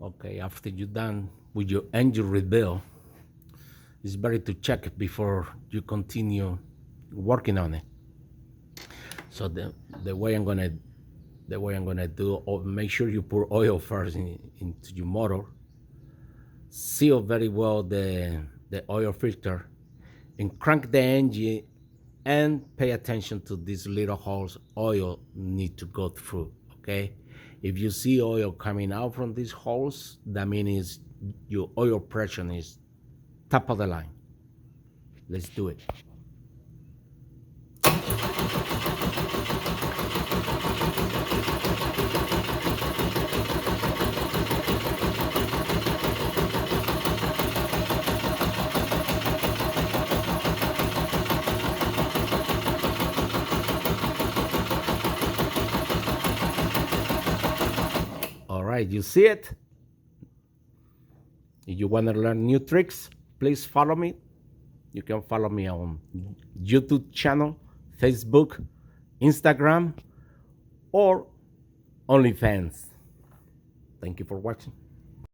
Okay, after you're done with your engine rebuild, it's better to check it before you continue working on it. So the way I'm gonna do, or make sure you pour oil first into your motor, seal very well the oil filter, and crank the engine, and pay attention to these little holes oil need to go through. Okay, if you see oil coming out from these holes, that means your oil pressure is top of the line. Let's do it. All right, you see it? If you want to learn new tricks, please follow me. You can follow me on YouTube channel, Facebook, Instagram, or OnlyFans. Thank you for watching.